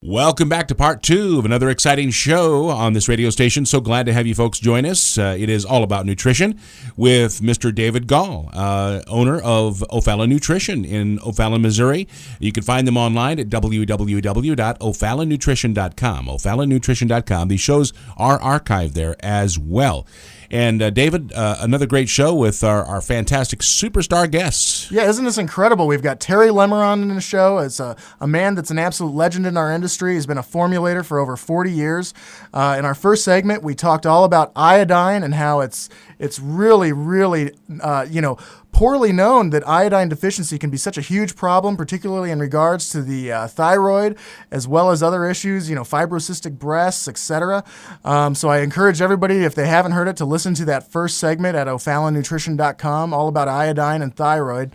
Welcome back to part two of another exciting show on this radio station. So glad to have you folks join us. It is all about nutrition with Mr. David Gall, owner of O'Fallon Nutrition in O'Fallon, Missouri. You can find them online at www.o'fallonnutrition.com, o'fallonnutrition.com. These shows are archived there as well. And David, another great show with our fantastic superstar guests. Yeah, isn't this incredible? We've got Terry Lemerond in the show as a man that's an absolute legend in our industry. He's been a formulator for over 40 years. In our first segment, we talked all about iodine and how it's really, poorly known that iodine deficiency can be such a huge problem, particularly in regards to the thyroid, as well as other issues, fibrocystic breasts, etc. So I encourage everybody, if they haven't heard it, to listen to that first segment at o'fallonnutrition.com, all about iodine and thyroid.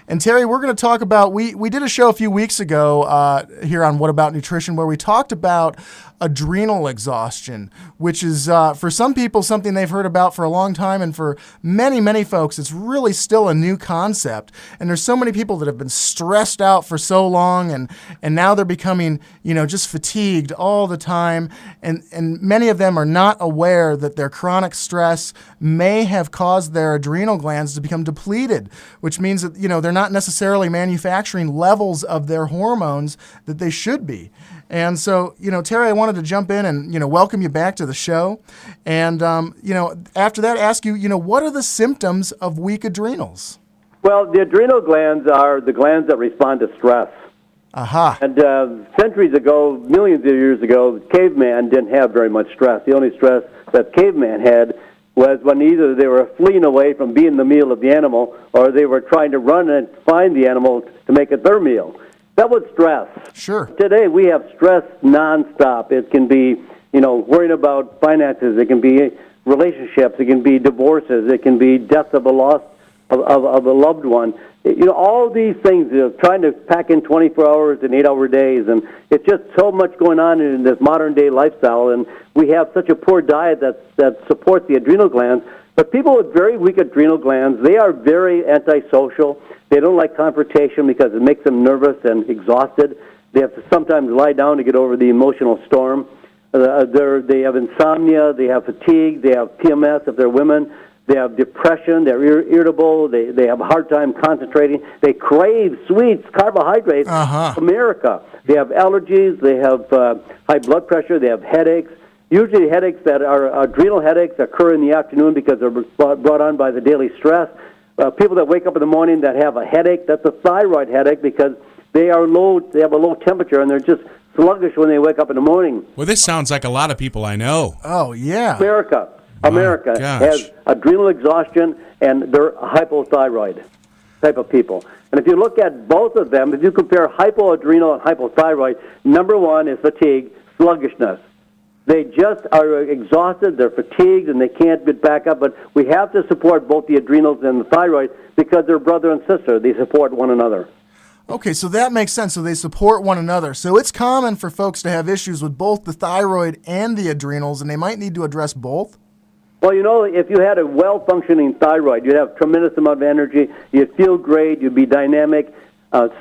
And Terry, we're going to talk about, we did a show a few weeks ago here on What About Nutrition where we talked about adrenal exhaustion, which is for some people something they've heard about for a long time, and for many, many folks it's really still a new concept. And there's so many people that have been stressed out for so long, and now they're becoming just fatigued all the time, and many of them are not aware that their chronic stress may have caused their adrenal glands to become depleted, which means that they're not necessarily manufacturing levels of their hormones that they should be. And so, Terry, I wanted to jump in and, welcome you back to the show. And, after that, ask you, what are the symptoms of weak adrenals? Well, the adrenal glands are the glands that respond to stress. Aha. And centuries ago, millions of years ago, caveman didn't have very much stress. The only stress that caveman had was when either they were fleeing away from being the meal of the animal, or they were trying to run and find the animal to make it their meal. That was stress. Sure. Today we have stress nonstop. It can be, worrying about finances. It can be relationships. It can be divorces. It can be death of a loss of a loved one. All these things, trying to pack in 24 hours and 8-hour days, and it's just so much going on in this modern-day lifestyle, and we have such a poor diet that supports the adrenal glands. But people with very weak adrenal glands, they are very antisocial. They don't like confrontation because it makes them nervous and exhausted. They have to sometimes lie down to get over the emotional storm. They have insomnia. They have fatigue. They have PMS if they're women. They have depression. They're irritable. They have a hard time concentrating. They crave sweets, carbohydrates. America. They have allergies. They have high blood pressure. They have headaches. Usually headaches that are adrenal headaches occur in the afternoon because they're brought on by the daily stress. People that wake up in the morning that have a headache, that's a thyroid headache because they have a low temperature and they're just sluggish when they wake up in the morning. Well, this sounds like a lot of people I know. Oh, yeah. America has adrenal exhaustion, and they're hypothyroid type of people. And if you look at both of them, if you compare hypoadrenal and hypothyroid, number one is fatigue, sluggishness. They just are exhausted, they're fatigued, and they can't get back up. But we have to support both the adrenals and the thyroid because they're brother and sister. They support one another. Okay, so that makes sense. So they support one another. So it's common for folks to have issues with both the thyroid and the adrenals, and they might need to address both? Well, if you had a well-functioning thyroid, you'd have a tremendous amount of energy, you'd feel great, you'd be dynamic.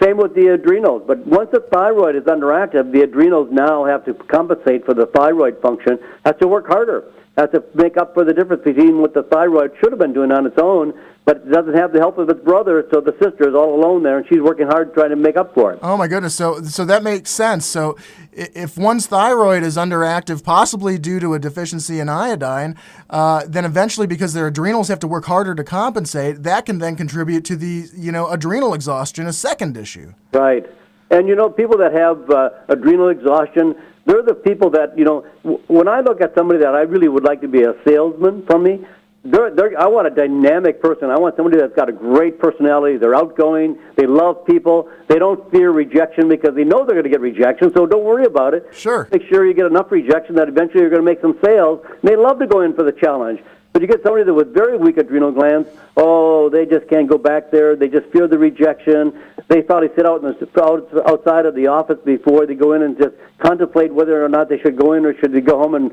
Same with the adrenals. But once the thyroid is underactive, the adrenals now have to compensate for the thyroid function, have to work harder, have to make up for the difference between what the thyroid should have been doing on its own, but it doesn't have the help of its brother, so the sister is all alone there, and she's working hard trying to make up for it. Oh, my goodness. So that makes sense. So if one's thyroid is underactive, possibly due to a deficiency in iodine, then eventually, because their adrenals have to work harder to compensate, that can then contribute to the, adrenal exhaustion, a second issue. Right. And, people that have adrenal exhaustion, they're the people that, when I look at somebody that I really would like to be a salesman for me, I want a dynamic person. I want somebody that's got a great personality. They're outgoing. They love people. They don't fear rejection because they know they're going to get rejection, so don't worry about it. Sure. Make sure you get enough rejection that eventually you're going to make some sales. And they love to go in for the challenge. But you get somebody that with very weak adrenal glands, they just can't go back there. They just fear the rejection. They probably sit outside of the office before they go in and just contemplate whether or not they should go in or should they go home and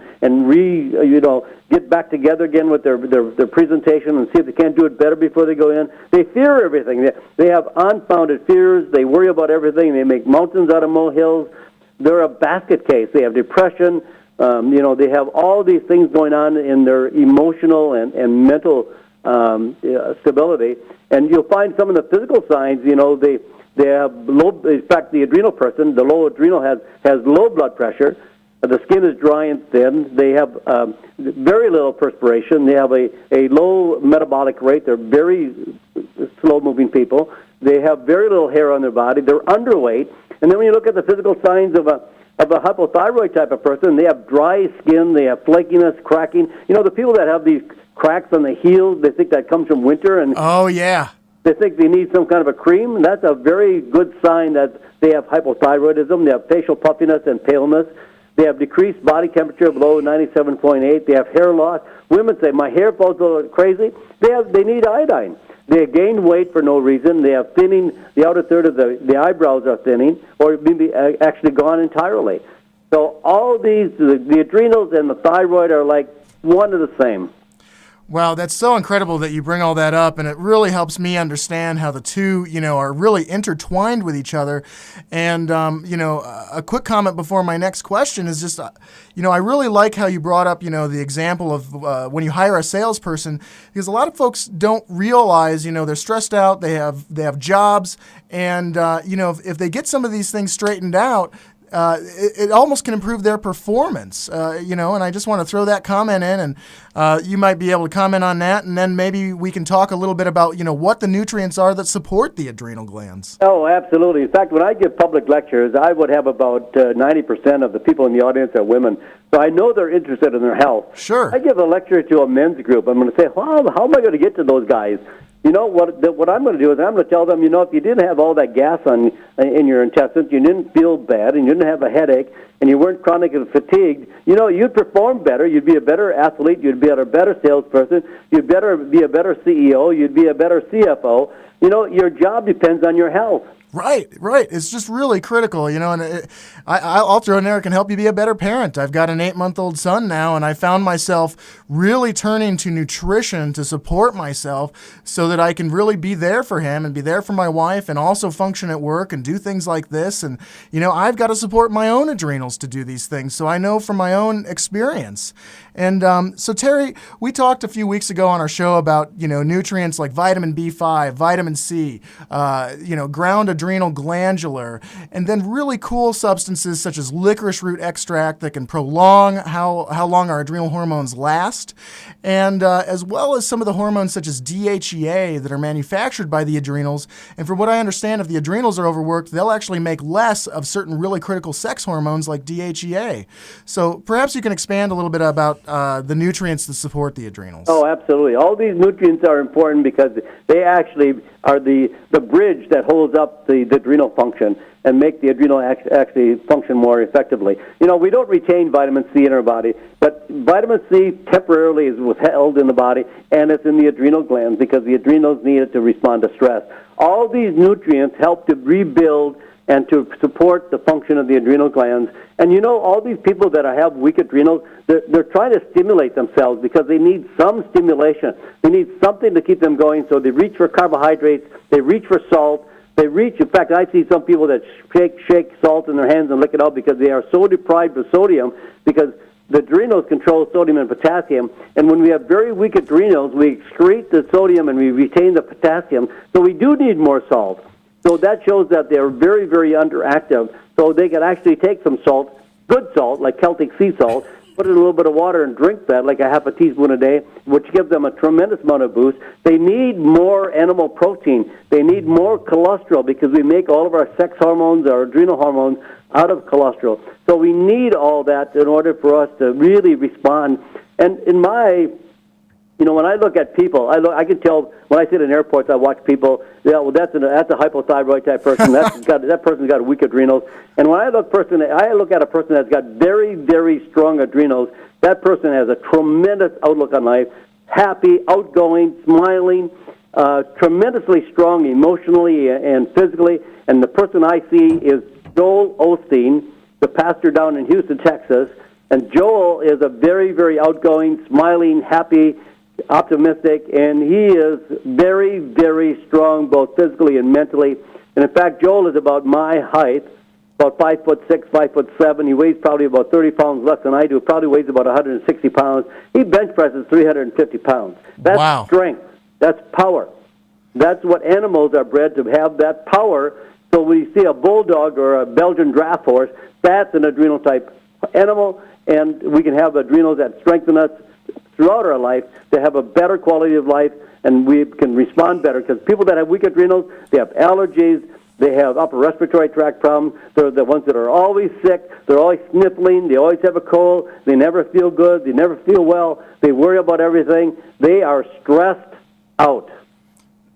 get back together again with their presentation and see if they can't do it better before they go in. They fear everything. They have unfounded fears. They worry about everything. They make mountains out of molehills. they're a basket case. They have depression. They have all these things going on in their emotional and mental stability. And you'll find some of the physical signs, they have low, in fact, the adrenal person, the low adrenal has low blood pressure. The skin is dry and thin. They have very little perspiration. They have a low metabolic rate. They're very slow-moving people. They have very little hair on their body. They're underweight. And then when you look at the physical signs of a hypothyroid type of person, they have dry skin. They have flakiness, cracking. The people that have these cracks on the heels, they think that comes from winter. And oh, yeah. They think they need some kind of a cream. That's a very good sign that they have hypothyroidism. They have facial puffiness and paleness. They have decreased body temperature below 97.8. They have hair loss. Women say, my hair falls a little crazy. They need iodine. They gain weight for no reason. They have thinning. The outer third of the eyebrows are thinning, or maybe actually gone entirely. So all these, the adrenals and the thyroid are like one and the same. Wow, that's so incredible that you bring all that up, and it really helps me understand how the two, are really intertwined with each other. And, a quick comment before my next question is just, I really like how you brought up, the example of when you hire a salesperson, because a lot of folks don't realize, they're stressed out, they have jobs, and, if they get some of these things straightened out, it almost can improve their performance, and I just want to throw that comment in, and you might be able to comment on that, and then maybe we can talk a little bit about, what the nutrients are that support the adrenal glands. Oh, absolutely. In fact, when I give public lectures, I would have about 90% of the people in the audience are women, so I know they're interested in their health. Sure. I give a lecture to a men's group. I'm going to say, how am I going to get to those guys? What I'm going to do is I'm going to tell them, if you didn't have all that gas in your intestines, you didn't feel bad, and you didn't have a headache, and you weren't chronically fatigued, you'd perform better. You'd be a better athlete. You'd be a better salesperson. You'd be a better CEO. You'd be a better CFO. Your job depends on your health. Right. It's just really critical, and I'll throw in there, it can help you be a better parent. I've got an 8-month-old son now, and I found myself really turning to nutrition to support myself so that I can really be there for him and be there for my wife and also function at work and do things like this. And, I've got to support my own adrenals to do these things, so I know from my own experience. And so, Terry, we talked a few weeks ago on our show about, nutrients like vitamin B5, vitamin C, ground adrenal glandular, and then really cool substances such as licorice root extract that can prolong how long our adrenal hormones last, and as well as some of the hormones such as DHEA that are manufactured by the adrenals. And from what I understand, if the adrenals are overworked, they'll actually make less of certain really critical sex hormones like DHEA. So perhaps you can expand a little bit about the nutrients that support the adrenals. Oh, absolutely. All these nutrients are important because they actually are the bridge that holds up the adrenal function and make the adrenal actually function more effectively. We don't retain vitamin C in our body, but vitamin C temporarily is withheld in the body, and it's in the adrenal glands because the adrenals need it to respond to stress. All these nutrients help to rebuild and to support the function of the adrenal glands. And all these people that have weak adrenals, they're trying to stimulate themselves because they need some stimulation. They need something to keep them going, so they reach for carbohydrates, they reach for salt, in fact, I see some people that shake salt in their hands and lick it out because they are so deprived of sodium because the adrenals control sodium and potassium, and when we have very weak adrenals, we excrete the sodium and we retain the potassium, so we do need more salt. So that shows that they're very, very underactive. So they can actually take some salt, good salt, like Celtic sea salt, put it in a little bit of water and drink that, like a half a teaspoon a day, which gives them a tremendous amount of boost. They need more animal protein. They need more cholesterol because we make all of our sex hormones, our adrenal hormones, out of cholesterol. So we need all that in order for us to really respond. And in my... when I look at people, I can tell when I sit in airports, I watch people. That's a hypothyroid type person. That person's got weak adrenals. And when I look at a person that's got very, very strong adrenals. That person has a tremendous outlook on life, happy, outgoing, smiling, tremendously strong emotionally and physically. And the person I see is Joel Osteen, the pastor down in Houston, Texas. And Joel is a very, very outgoing, smiling, happy, optimistic, and he is very, very strong both physically and mentally. And in fact, Joel is about my height, about 5'6", 5'7". He weighs probably about 30 pounds less than I do. Probably weighs about 160 pounds. He bench presses 350 pounds. That's Wow. strength. That's power. That's what animals are bred to have, that power. So when you see a bulldog or a Belgian draft horse, that's an adrenal type animal, and we can have adrenals that strengthen us throughout our life to have a better quality of life, and we can respond better. Because people that have weak adrenals, they have allergies, they have upper respiratory tract problems. They're the ones that are always sick. They're always sniffling. They always have a cold. They never feel good. They never feel well. They worry about everything. They are stressed out.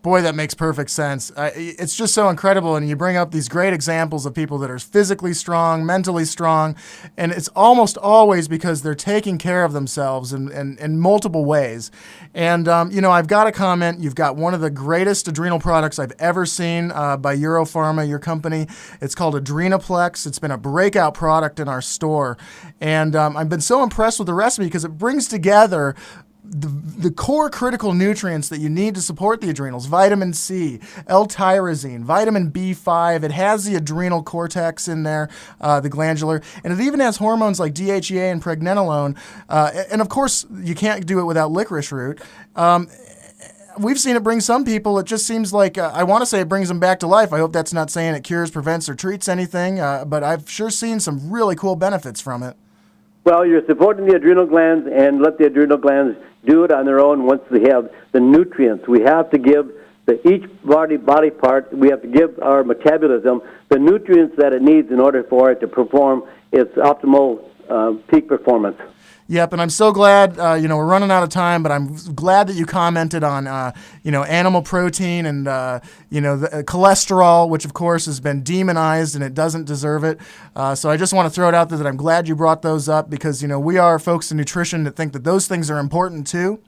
Boy, that makes perfect sense. It's just so incredible, and you bring up these great examples of people that are physically strong, mentally strong, and it's almost always because they're taking care of themselves in multiple ways. And, I've got to comment, you've got one of the greatest adrenal products I've ever seen by Europharma, your company. It's called Adrenaplex. It's been a breakout product in our store, and I've been so impressed with the recipe because it brings together the core critical nutrients that you need to support the adrenals: vitamin C, L-tyrosine, vitamin B5. It has the adrenal cortex in there, the glandular, and it even has hormones like DHEA and pregnenolone. And of course, you can't do it without licorice root. We've seen it bring some people. It just seems like, I want to say it brings them back to life. I hope that's not saying it cures, prevents, or treats anything, but I've sure seen some really cool benefits from it. Well, you're supporting the adrenal glands, and let the adrenal glands do it on their own once they have the nutrients. We have to give each body part, we have to give our metabolism the nutrients that it needs in order for it to perform its optimal peak performance. Yep, and I'm so glad, we're running out of time, but I'm glad that you commented on, animal protein and, the cholesterol, which, of course, has been demonized and it doesn't deserve it. So I just want to throw it out there that I'm glad you brought those up because, we are folks in nutrition that think that those things are important, too.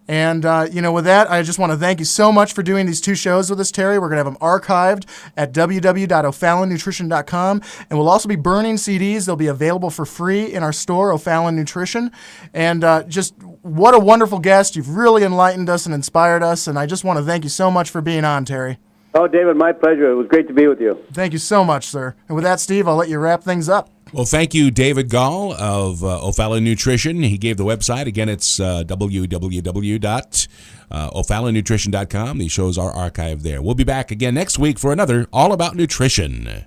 And, with that, I just want to thank you so much for doing these two shows with us, Terry. We're going to have them archived at www.o'fallonnutrition.com. And we'll also be burning CDs. They'll be available for free in our store, O'Fallon Nutrition. And just what a wonderful guest. You've really enlightened us and inspired us. And I just want to thank you so much for being on, Terry. Oh, David, my pleasure. It was great to be with you. Thank you so much, sir. And with that, Steve, I'll let you wrap things up. Well, thank you, David Gall of O'Fallon Nutrition. He gave the website. Again, it's www.o'fallonnutrition.com. These shows are archived there. We'll be back again next week for another All About Nutrition.